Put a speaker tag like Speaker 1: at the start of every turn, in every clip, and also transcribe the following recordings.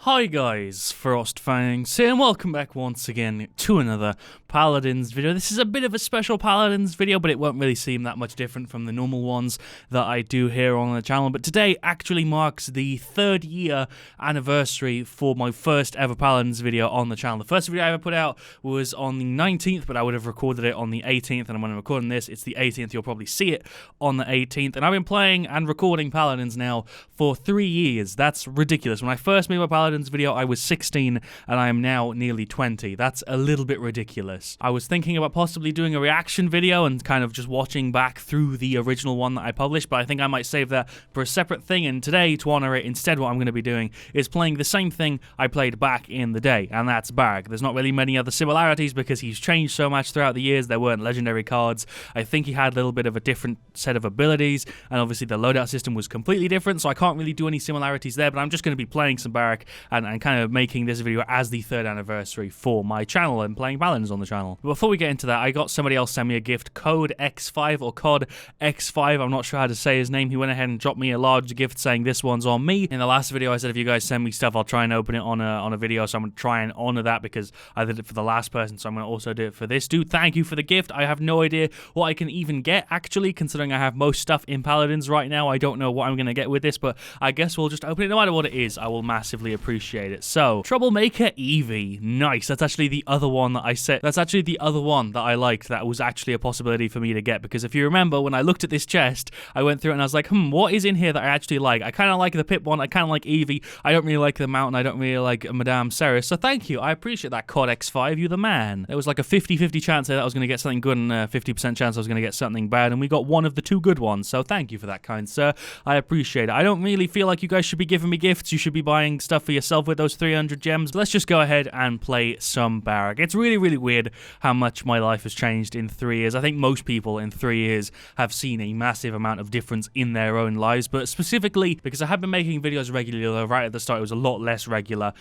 Speaker 1: Hi guys, FrostFangs here and welcome back once again to another Paladins video. This is a bit of a special Paladins video, but it won't really seem that much different from the normal ones that I do here on the channel. But today actually marks the 3rd year anniversary for my first ever Paladins video on the channel. The first video I ever put out was on the 19th, but I would have recorded it on the 18th, and when I'm recording this, it's the 18th. You'll probably see it on the 18th, and I've been playing and recording Paladins now for 3 years. That's ridiculous. When I first made my Paladins video, I was 16 and I am now nearly 20. That's a little bit ridiculous. I was thinking about possibly doing a reaction video and kind of just watching back through the original one that I published, but I think I might save that for a separate thing, and today, to honor it, instead what I'm going to be doing is playing the same thing I played back in the day, and that's Barik. There's not really many other similarities because he's changed so much throughout the years. There weren't legendary cards. I think he had a little bit of a different set of abilities, and obviously the loadout system was completely different, so I can't really do any similarities there, but I'm just going to be playing some Barik and kind of making this video as the 3rd anniversary for my channel and playing Paladins on the channel. But before we get into that, I got somebody else send me a gift, Code X5 or COD X5, I'm not sure how to say his name. He went ahead and dropped me a large gift saying this one's on me. In the last video I said if you guys send me stuff I'll try and open it on a video, so I'm going to try and honor that because I did it for the last person, so I'm going to also do it for this dude. Thank you for the gift. I have no idea what I can even get actually, considering I have most stuff in Paladins right now. I don't know what I'm going to get with this, but I guess we'll just open it. No matter what it is, I will massively appreciate it. So, Troublemaker Eevee. Nice. That's actually the other one that I said. That's actually the other one that I liked that was actually a possibility for me to get, because if you remember, when I looked at this chest, I went through it and I was like, what is in here that I actually like? I kind of like the Pip one. I kind of like Eevee. I don't really like the Mountain. I don't really like Madame Ceres. So thank you. I appreciate that, COD X5. You're the man. There was like a 50-50 chance there that I was going to get something good and a 50% chance I was going to get something bad, and we got one of the two good ones. So thank you for that, kind sir. I appreciate it. I don't really feel like you guys should be giving me gifts. You should be buying stuff for yourself with those 300 gems. Let's just go ahead and play some Barik. It's really, really weird how much my life has changed in 3 years. I think most people in 3 years have seen a massive amount of difference in their own lives, but specifically because I have been making videos regularly, though right at the start it was a lot less regular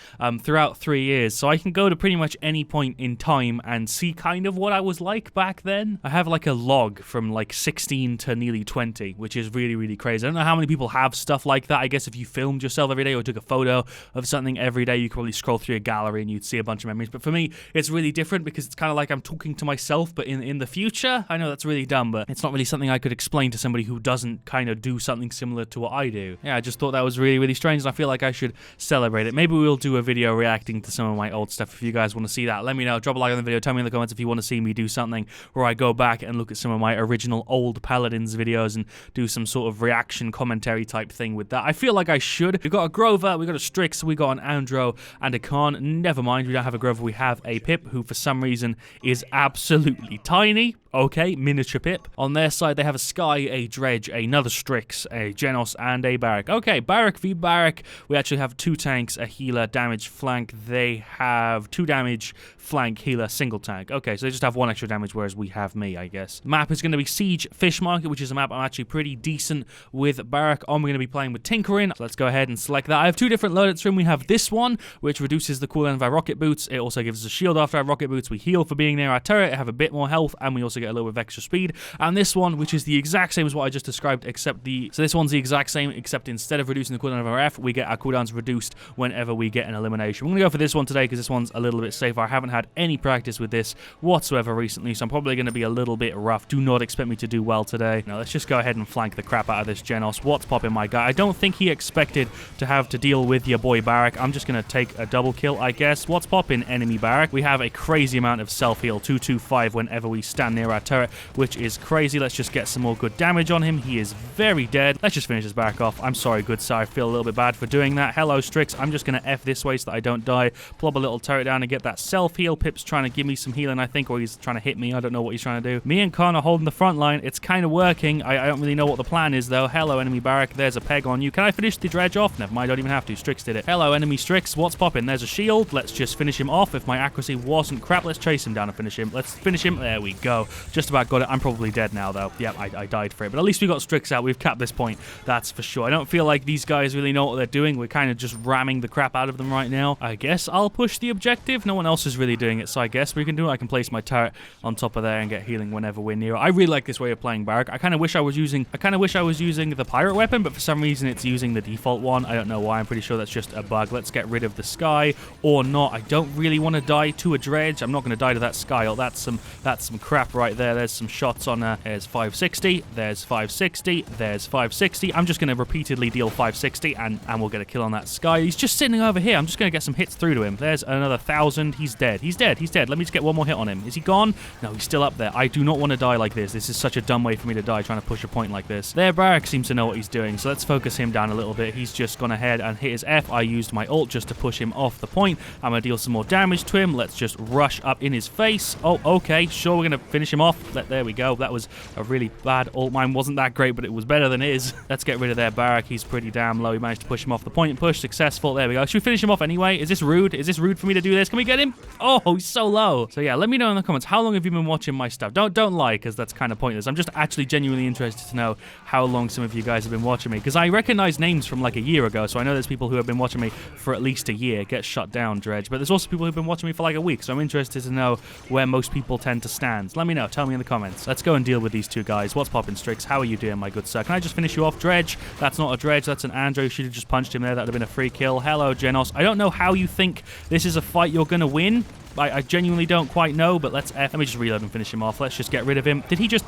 Speaker 1: throughout 3 years, so I can go to pretty much any point in time and see kind of what I was like back then. I have like a log from like 16 to nearly 20, which is really, really crazy. I don't know how many people have stuff like that. I guess if you filmed yourself every day or took a photo of something every day, you could probably scroll through a gallery and you'd see a bunch of memories. But for me, it's really different because it's kind of like I'm talking to myself, but in the future. I know that's really dumb, but it's not really something I could explain to somebody who doesn't kind of do something similar to what I do. Yeah, I just thought that was really, really strange, and I feel like I should celebrate it. Maybe we'll do a video reacting to some of my old stuff. If you guys want to see that, let me know. Drop a like on the video. Tell me in the comments if you want to see me do something where I go back and look at some of my original old Paladins videos and do some sort of reaction commentary type thing with that. I feel like I should. We've got a Grover, we've got a Strix, we got an Andro, and a Khan. Never mind, we don't have a Grover, we have a Pip, who for some reason is absolutely tiny. Okay, miniature Pip. On their side, they have a Sky, a Dredge, another Strix, a Genos, and a Barik. Okay, Barik v Barik. We actually have 2 tanks, a healer, damage, flank. They have 2 damage, flank, healer, single tank. Okay, so they just have 1 extra damage, whereas we have me, I guess. Map is going to be Siege Fish Market, which is a map I'm actually pretty decent with Barik on. We're going to be playing with Tinkering. So let's go ahead and select that. I have 2 different loadouts for him. We have this one, which reduces the cooldown of our rocket boots. It also gives us a shield after our rocket boots. We heal for being near our turret, have a bit more health, and we also get a little bit of extra speed. And this one, which is the exact same as what I just described, except so this one's the exact same, except instead of reducing the cooldown of our F, we get our cooldowns reduced whenever we get an elimination. We're going to go for this one today because this one's a little bit safer. I haven't had any practice with this whatsoever recently, so I'm probably going to be a little bit rough. Do not expect me to do well today. Now, let's just go ahead and flank the crap out of this Genos. What's popping, my guy? I don't think he expected to have to deal with your boy Barik. I'm just going to take a double kill, I guess. What's popping, enemy Barik? We have a crazy amount of self-heal, 225 whenever we stand near our turret, which is crazy. Let's just get some more good damage on him. He is very dead. Let's just finish his Barik off. I'm sorry, good sir. I feel a little bit bad for doing that. Hello, Strix. I'm just going to F this way so that I don't die. Plop a little turret down and get that self-heal. Pip's trying to give me some healing, I think, or he's trying to hit me. I don't know what he's trying to do. Me and Khan are holding the front line. It's kind of working. I don't really know what the plan is, though. Hello, enemy Barik. There's a peg on you. Can I finish the Dredge off? Never mind. I don't even have to. Strix did it. Hello, enemy Strix. What's popping? There's a shield. Let's just finish him off. If my accuracy wasn't crap, let's chase him down and finish him. Let's finish him. There we go. Just about got it. I'm probably dead now, though. Yeah, I died for it. But at least we got Strix out. We've capped this point. That's for sure. I don't feel like these guys really know what they're doing. We're kind of just ramming the crap out of them right now. I guess I'll push the objective. No one else is really doing it, so I guess we can do it. I can place my turret on top of there and get healing whenever we're near. I really like this way of playing Barik. I kind of wish I was using the pirate weapon, but for some reason it's using the default one. I don't know why. I'm pretty sure that's just a bug bug. Let's get rid of the Sky, or not. I don't really want to die to a Dredge. I'm not going to die to that Sky. Oh, that's some crap right there. There's some shots on there's 560, there's 560, there's 560. I'm just going to repeatedly deal 560, and we'll get a kill on that Sky. He's just sitting over here. I'm just going to get some hits through to him. There's another 1,000. He's dead. He's dead. He's dead. Let me just get one more hit on him. Is he gone? No, he's still up there. I do not want to die like this. This is such a dumb way for me to die, trying to push a point like this. Their Barik seems to know what he's doing, so let's focus him down a little bit. He's just gone ahead and hit his F. I used my ult just to push him off the point. I'm going to deal some more damage to him. Let's just rush up in his face. Oh, okay. Sure, we're going to finish him off. There we go. That was a really bad ult. Mine wasn't that great, but it was better than his. Let's get rid of their Barik. He's pretty damn low. We managed to push him off the point. Push successful. There we go. Should we finish him off anyway? Is this rude? Is this rude for me to do this? Can we get him? Oh, he's so low. So yeah, let me know in the comments, how long have you been watching my stuff? Don't lie, because that's kind of pointless. I'm just actually genuinely interested to know how long some of you guys have been watching me, because I recognize names from like a year ago, so I know there's people who have been watching me for at least a year. Get shut down, Dredge. But there's also people who've been watching me for like a week, so I'm interested to know where most people tend to stand. Let me know. Tell me in the comments. Let's go and deal with these two guys. What's poppin', Strix? How are you doing, my good sir? Can I just finish you off, Dredge? That's not a Dredge. That's an Andrew. You should have just punched him there. That would have been a free kill. Hello, Genos. I don't know how you think this is a fight you're going to win. I genuinely don't quite know, but let me just reload and finish him off. Let's just get rid of him. Did he just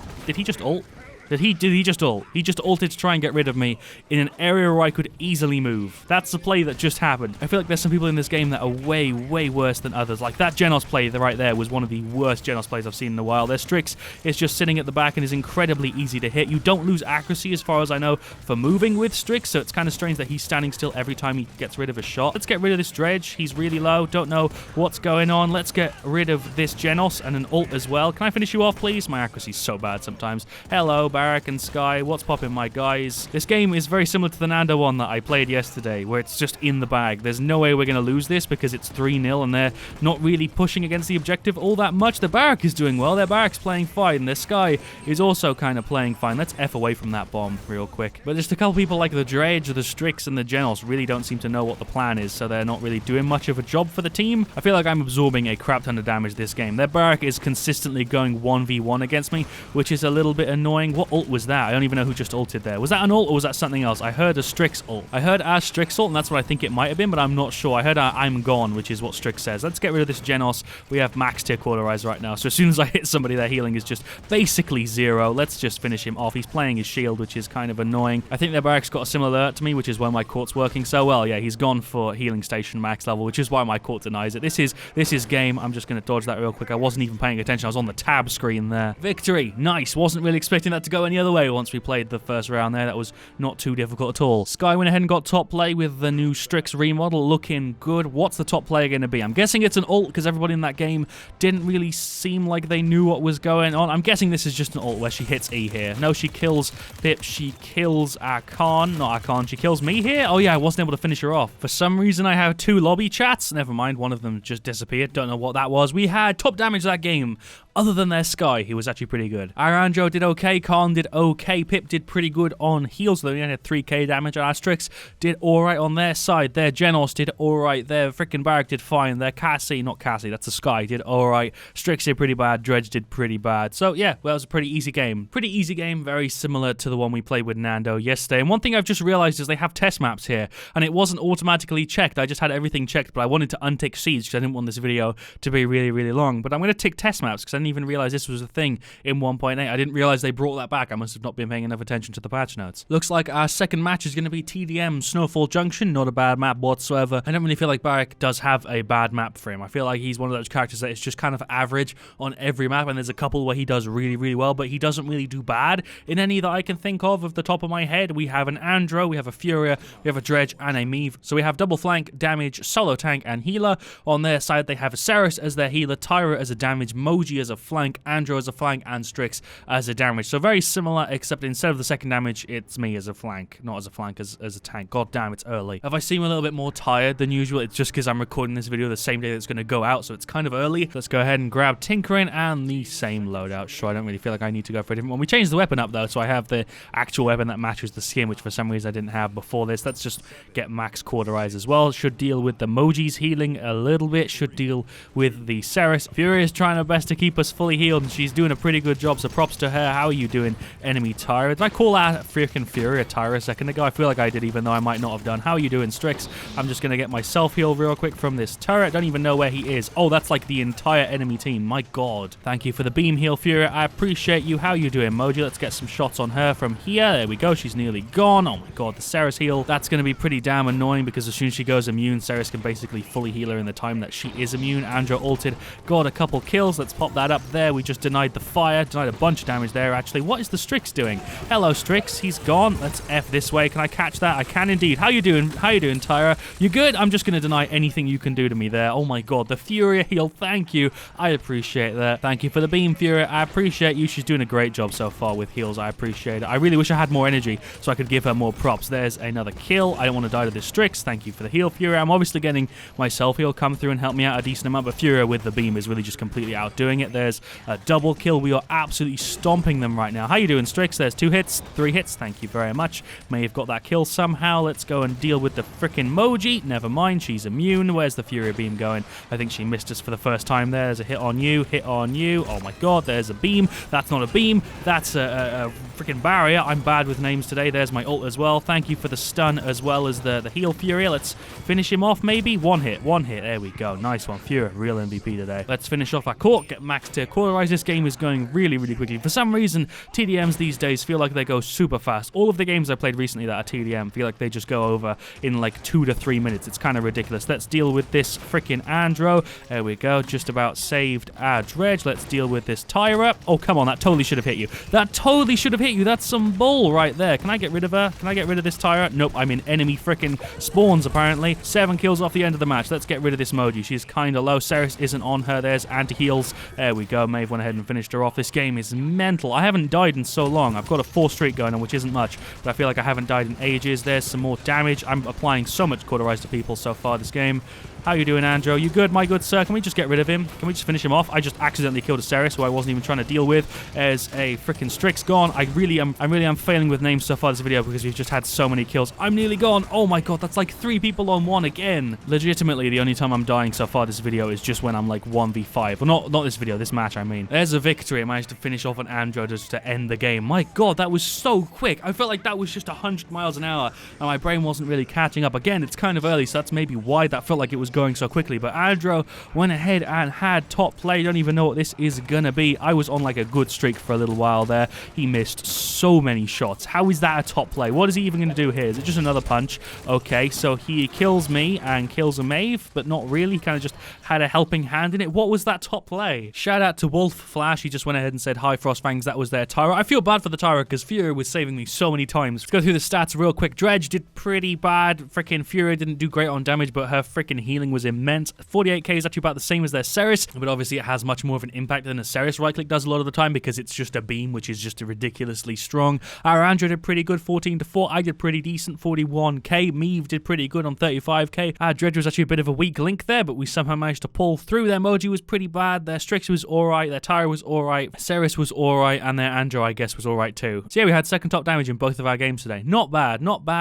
Speaker 1: ult? Did he just ult? He just ulted to try and get rid of me in an area where I could easily move. That's the play that just happened. I feel like there's some people in this game that are way, way worse than others. Like that Genos play right there was one of the worst Genos plays I've seen in a while. Their Strix is just sitting at the back and is incredibly easy to hit. You don't lose accuracy as far as I know for moving with Strix, so it's kind of strange that he's standing still every time he gets rid of a shot. Let's get rid of this Dredge. He's really low. Don't know what's going on. Let's get rid of this Genos and an ult as well. Can I finish you off, please? My accuracy's so bad sometimes. Hello, Barik and Sky. What's poppin', my guys? This game is very similar to the Nando one that I played yesterday, where it's just in the bag. There's no way we're going to lose this because it's 3-0 and they're not really pushing against the objective all that much. The Barik is doing well. Their Barik's playing fine. And their Sky is also kind of playing fine. Let's F away from that bomb real quick. But just a couple people like the Dredge, the Strix, and the Genos really don't seem to know what the plan is, so they're not really doing much of a job for the team. I feel like I'm absorbing a crap ton of damage this game. Their Barik is consistently going 1v1 against me, which is a little bit annoying. What ult was that? I don't even know who just ulted there. Was that an ult or was that something else? I heard a Strix ult. I heard our Strix ult, and that's what I think it might have been, but I'm not sure. I heard our I'm gone, which is what Strix says. Let's get rid of this Genos. We have max tier cauterize right now, so as soon as I hit somebody, their healing is just basically 0. Let's just finish him off. He's playing his shield, which is kind of annoying. I think their Barik's got a similar alert to me, which is why my court's working so well. Yeah, he's gone for healing station max level, which is why my court denies it. This is game. I'm just going to dodge that real quick. I wasn't even paying attention. I was on the tab screen there. Victory. Nice. Wasn't really expecting that to go any other way once we played the first round there. That was not too difficult at all. Sky went ahead and got top play with the new Strix remodel. Looking good. What's the top player going to be? I'm guessing it's an ult because everybody in that game didn't really seem like they knew what was going on. I'm guessing this is just an ult where she hits E here. No, she kills Pip. She kills Arkan. Not Arkan. She kills me here. Oh yeah, I wasn't able to finish her off. For some reason, I have 2 lobby chats. Never mind. One of them just disappeared. Don't know what that was. We had top damage that game. Other than their Sky, he was actually pretty good. Arandro did okay, Khan did okay, Pip did pretty good on heals, though he only had 3k damage, and our Strix did alright on their side. Their Genos did alright, their freaking Barik did fine, their Cassie, not Cassie, that's a Sky, did alright, Strix did pretty bad, Dredge did pretty bad. So yeah, well, it was a pretty easy game. Pretty easy game, very similar to the one we played with Nando yesterday. And one thing I've just realized is they have test maps here, and it wasn't automatically checked. I just had everything checked, but I wanted to untick Siege because I didn't want this video to be really, really long. But I'm going to tick test maps because I didn't even realize this was a thing in 1.8. I didn't realize they brought that back. I must have not been paying enough attention to the patch notes. Looks like our second match is going to be TDM Snowfall Junction. Not a bad map whatsoever. I don't really feel like Barik does have a bad map for him. I feel like he's one of those characters that is just kind of average on every map, and there's a couple where he does really, really well, but he doesn't really do bad in any that I can think of the top of my head. We have an Andro, we have a Furia, we have a Dredge, and a Meave. So we have double flank, damage, solo tank, and healer. On their side, they have Ceres as their healer, Tyra as a damage, Moji as a flank, Andro as a flank, and Strix as a damage. So very similar, except instead of the second damage, it's me as a flank, not as a flank, as a tank. God damn, it's early. If I seem a little bit more tired than usual, it's just because I'm recording this video the same day that it's going to go out, so it's kind of early. Let's go ahead and grab Tinkering and the same loadout. Sure, I don't really feel like I need to go for a different one. We changed the weapon up, though, so I have the actual weapon that matches the skin, which for some reason I didn't have before this. Let's just get max cauterize as well. Should deal with the Moji's healing a little bit. Should deal with the Ceres. Fury is trying her best to keep keep us fully healed, and she's doing a pretty good job, so props to her. How are you doing, enemy Tyra? Did I call that freaking Fury a Tyra a second ago? I feel like I did, even though I might not have done. How are you doing, Strix? I'm just going to get myself healed real quick from this turret. Don't even know where he is. Oh, that's like the entire enemy team. My god. Thank you for the beam heal, Fury. I appreciate you. How you doing, Moji? Let's get some shots on her from here. There we go. She's nearly gone. Oh my god, the Ceres heal. That's going to be pretty damn annoying because as soon as she goes immune, Ceres can basically fully heal her in the time that she is immune. Andro ulted. Got a couple kills. Let's pop that up there. We just denied the fire. Denied a bunch of damage there, actually. What is the Strix doing? Hello, Strix. He's gone. Let's F this way. Can I catch that? I can indeed. How you doing? How you doing, Tyra? You good? I'm just going to deny anything you can do to me there. Oh my god, the Furia heal. Thank you. I appreciate that. Thank you for the beam, Furia. I appreciate you. She's doing a great job so far with heals. I appreciate it. I really wish I had more energy so I could give her more props. There's another kill. I don't want to die to this Strix. Thank you for the heal, Furia. I'm obviously getting my self-heal come through and help me out a decent amount, but Furia with the beam is really just completely outdoing it. There's a double kill. We are absolutely stomping them right now. How you doing, Strix? There's 2 hits, 3 hits. Thank you very much. May have got that kill somehow. Let's go and deal with the frickin' Moji. Never mind. She's immune. Where's the Furia beam going? I think she missed us for the first time there. There's a hit on you. Hit on you. Oh my god. There's a beam. That's not a beam. That's a freaking barrier. I'm bad with names today. There's my ult as well. Thank you for the stun as well as the heal, Furia. Let's finish him off maybe. One hit. There we go. Nice one. Furia, real MVP today. Let's finish off our court. Get max tier cauterize. This game is going really, really quickly. For some reason, TDMs these days feel like they go super fast. All of the games I played recently that are TDM feel like they just go over in like 2 to 3 minutes. It's kind of ridiculous. Let's deal with this freaking Andro. There we go. Just about saved our Dredge. Let's deal with this Tyra. Oh, come on. That totally should have hit you. That totally should have hit you. That's some bull right there. Can I get rid of her? Can I get rid of this Tyra? Nope. I'm in enemy freaking spawns, apparently. 7 kills off the end of the match. Let's get rid of this Moji. She's kind of low. Ceres isn't on her. There's anti-heals. There we go. Maeve went ahead and finished her off. This game is mental. I haven't died in so long. I've got a 4 streak going on, which isn't much, but I feel like I haven't died in ages. There's some more damage. I'm applying so much cauterize to people so far this game. How you doing, Andro? You good, my good sir? Can we just get rid of him? Can we just finish him off? I just accidentally killed a Ceres who I wasn't even trying to deal with. There's a freaking Strix gone. I really am failing with names so far this video because we've just had so many kills. I'm nearly gone. Oh my god, that's like 3 people on 1 again. Legitimately, the only time I'm dying so far this video is just when I'm like 1v5. Well, not this video, this match, I mean. There's a victory. I managed to finish off an Andro just to end the game. My god, that was so quick. I felt like that was just 100 miles an hour and my brain wasn't really catching up. Again, it's kind of early, so that's maybe why that felt like it was going so quickly, but Andro went ahead and had top play. Don't even know what this is gonna be. I was on like a good streak for a little while there. He missed so many shots. How is that a top play? What is he even gonna do here? Is it just another punch? Okay, so he kills me and kills a Maeve, but not really. Kind of just had a helping hand in it. What was that top play? Shout out to Wolf Flash. He just went ahead and said, hi, FrostFangs. That was their Tyra. I feel bad for the Tyra because Fury was saving me so many times. Let's go through the stats real quick. Dredge did pretty bad. Freaking Fury didn't do great on damage, but her freaking healing was immense. 48k is actually about the same as their Ceres, but obviously it has much more of an impact than a Ceres right click does a lot of the time because it's just a beam, which is just ridiculously strong. Our Andro did pretty good, 14-4. I did pretty decent, 41k. Maeve did pretty good on 35k. Our Dredge was actually a bit of a weak link there, but we somehow managed to pull through. Their Moji was pretty bad. Their Strix was alright. Their Tyra was alright. Ceres was alright, and their Andro, I guess, was alright too. So yeah, we had second top damage in both of our games today. Not bad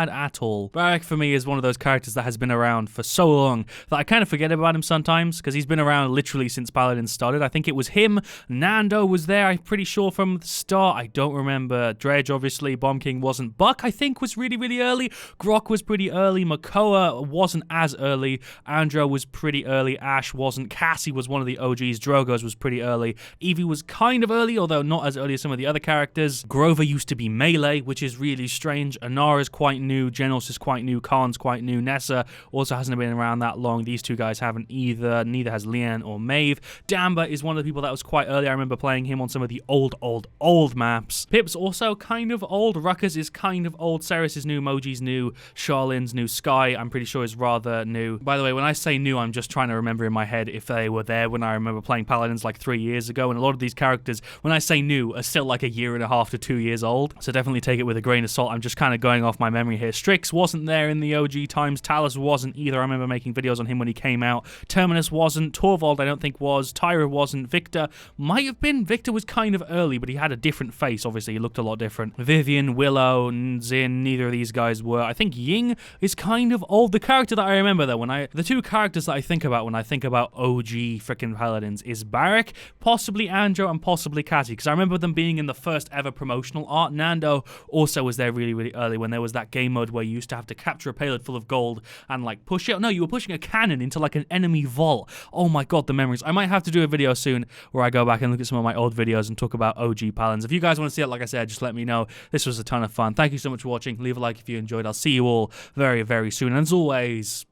Speaker 1: at all. Barik for me is one of those characters that has been around for so long that I kind of forget about him sometimes because he's been around literally since Paladins started. I think it was him. Nando was there, I'm pretty sure, from the start. I don't remember. Dredge, obviously. Bomb King wasn't. Buck, I think, was really, really early. Grok was pretty early. Makoa wasn't as early. Andro was pretty early. Ash wasn't. Cassie was one of the OGs. Drogo's was pretty early. Evie was kind of early, although not as early as some of the other characters. Grover used to be melee, which is really strange. Anara's quite new. Genos is quite new. Khan's quite new. Nessa also hasn't been around that long. These two guys haven't either. Neither has Leanne or Maeve. Damba is one of the people that was quite early. I remember playing him on some of the old maps. Pip's also kind of old. Ruckus is kind of old. Ceres is new. Moji's new. Charlene's new. Sky, I'm pretty sure, is rather new. By the way, when I say new, I'm just trying to remember in my head if they were there when I remember playing Paladins like 3 years ago, and a lot of these characters, when I say new, are still like a 1.5 to 2 years old, so definitely take it with a grain of salt. I'm just kind of going off my memory here. Strix wasn't there in the OG times. Talus wasn't either. I remember making videos on on him when he came out. Terminus wasn't. Torvald, I don't think was. Tyra wasn't. Victor might have been. Victor was kind of early, but he had a different face. Obviously, he looked a lot different. Vivian, Willow, Zin, neither of these guys were. I think Ying is kind of old. The character that I remember, though, the two characters that I think about when I think about OG freaking Paladins is Barik, possibly Andro, and possibly Catty, because I remember them being in the first ever promotional art. Nando also was there really, really early when there was that game mode where you used to have to capture a payload full of gold and like push it. No, you were pushing a cannon into like an enemy vault. Oh my god, the memories. I might have to do a video soon where I go back and look at some of my old videos and talk about OG Paladins. If you guys want to see it, like I said, just let me know. This was a ton of fun. Thank you so much for watching. Leave a like if you enjoyed. I'll see you all very, very soon. And as always,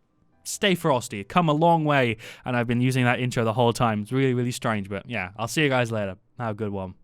Speaker 1: stay frosty. Come a long way, and I've been using that intro the whole time. It's really, really strange, but yeah, I'll see you guys later. Have a good one.